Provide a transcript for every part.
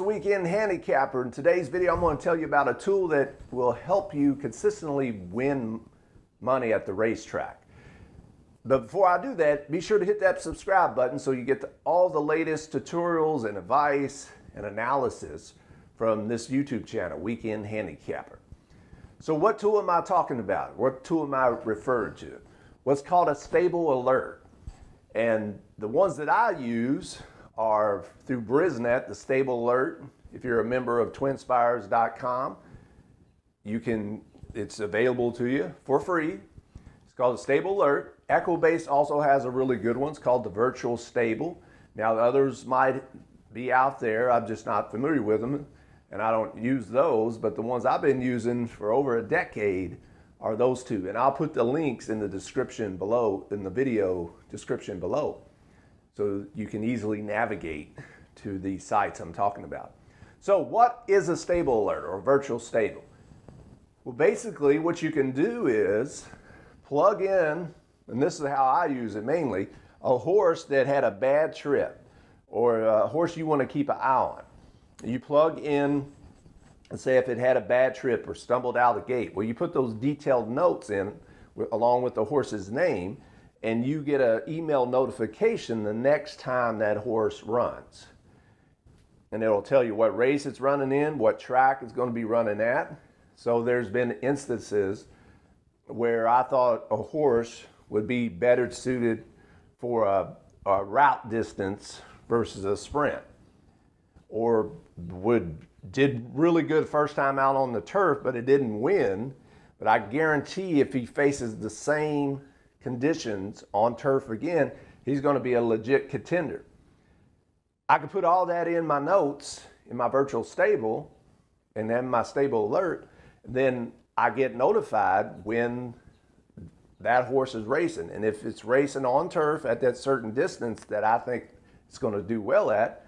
the Weekend Handicapper. In today's video, I'm going to tell you about a tool that will help you consistently win money at the racetrack. But before I do that, be sure to hit that subscribe button so you get all the latest tutorials and advice and analysis from this YouTube channel, Weekend Handicapper. So what tool am I talking about? What tool am I referring to? What's called a stable alert. And the ones that I use are through Brisnet, the stable alert. If you're a member of twinspires.com, it's available to you for free. It's called a stable alert. Equibase also has a really good one. It's called the virtual stable. Now the others might be out there. I'm just not familiar with them and I don't use those, but the ones I've been using for over a decade are those two. And I'll put the links in the description below, in the video description below, so you can easily navigate to the sites I'm talking about. So what is a stable alert or virtual stable? Well, basically what you can do is plug in, and this is how I use it mainly, a horse that had a bad trip or a horse you want to keep an eye on. You plug in and say if it had a bad trip or stumbled out of the gate. Well, you put those detailed notes in along with the horse's name, and you get an email notification the next time that horse runs. And it'll tell you what race it's running in, what track it's going to be running at. So there's been instances where I thought a horse would be better suited for a route distance versus a sprint, or did really good first time out on the turf, but it didn't win. But I guarantee if he faces the same conditions on turf again, he's going to be a legit contender. I can put all that in my notes in my virtual stable and then my stable alert. Then I get notified when that horse is racing. And if it's racing on turf at that certain distance that I think it's going to do well at,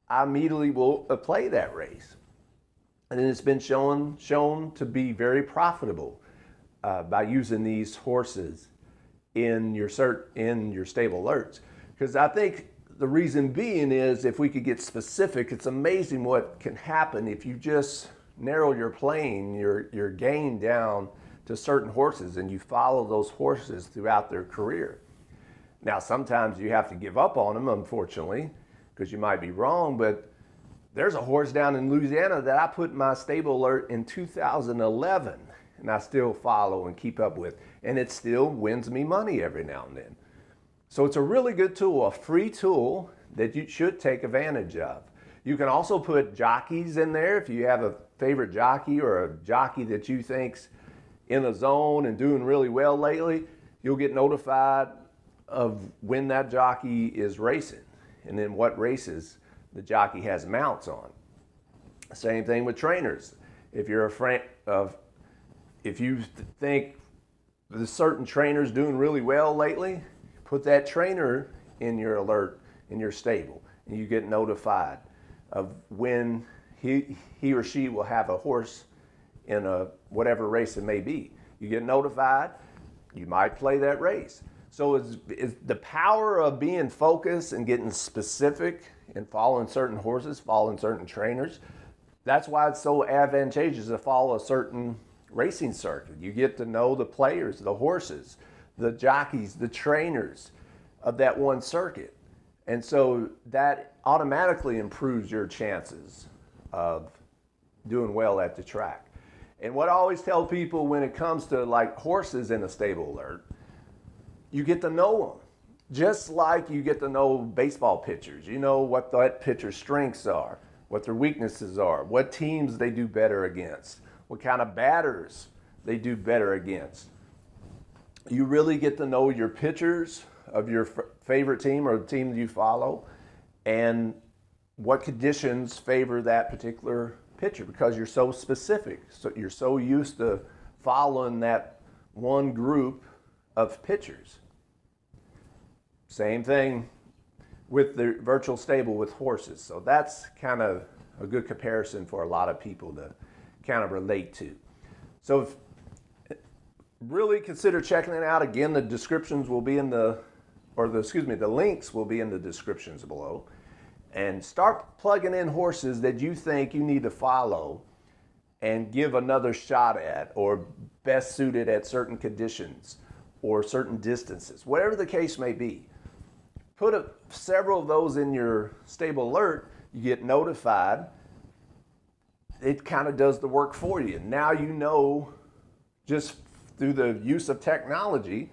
I immediately will play that race. And it's been shown to be very profitable by using these horses in your stable alerts. Because I think the reason being is if we could get specific, it's amazing what can happen if you just narrow your playing, your game down to certain horses and you follow those horses throughout their career. Now, sometimes you have to give up on them, unfortunately, because you might be wrong, but there's a horse down in Louisiana that I put in my stable alert in 2011 and I still follow and keep up with, and it still wins me money every now and then. So it's a really good tool, a free tool that you should take advantage of. You can also put jockeys in there if you have a favorite jockey or a jockey that you think's in a zone and doing really well lately. You'll get notified of when that jockey is racing and then what races the jockey has mounts on. Same thing with trainers. If you're afraid of, if you think the certain trainer's doing really well lately, put that trainer in your alert in your stable and you get notified of when he or she will have a horse in a whatever race it may be. You get notified, you might play that race. So it's the power of being focused and getting specific and following certain horses, following certain trainers. That's why it's so advantageous to follow a certain racing circuit. You get to know the players, the horses, the jockeys, the trainers of that one circuit. And so that automatically improves your chances of doing well at the track. And what I always tell people when it comes to like horses in a stable alert, you get to know them. Just like you get to know baseball pitchers. You know what that pitcher's strengths are, what their weaknesses are, what teams they do better against, what kind of batters they do better against. You really get to know your pitchers of your favorite team or the team you follow and what conditions favor that particular pitcher because you're so specific. So you're so used to following that one group of pitchers. Same thing with the virtual stable with horses. So that's kind of a good comparison for a lot of people to kind of relate to. So really consider checking it out. Again, the descriptions will be in the links will be in the descriptions below. and start plugging in horses that you think you need to follow and give another shot at, or best suited at certain conditions or certain distances, whatever the case may be. Put several of those in your stable alert, you get notified. It kind of does the work for you. Now you know, just through the use of technology,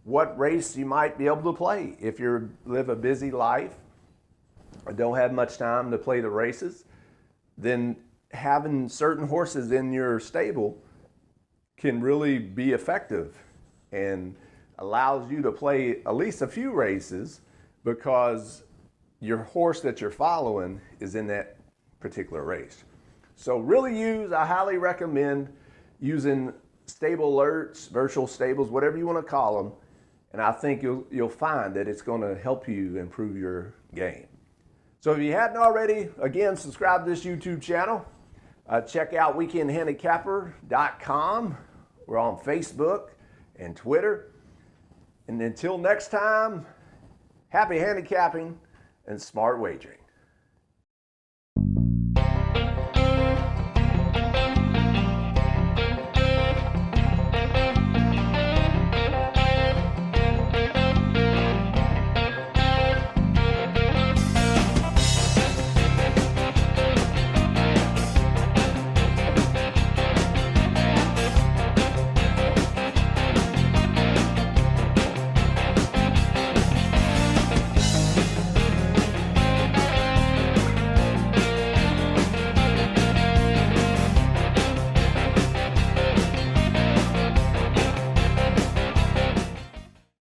what race you might be able to play. If you live a busy life or don't have much time to play the races, then having certain horses in your stable can really be effective and allows you to play at least a few races because your horse that you're following is in that particular race. So really I highly recommend using stable alerts, virtual stables, whatever you want to call them, and I think you'll find that it's going to help you improve your game. So if you hadn't already, again, subscribe to this YouTube channel. Check out weekendhandicapper.com. We're on Facebook and Twitter. And until next time, happy handicapping and smart wagering.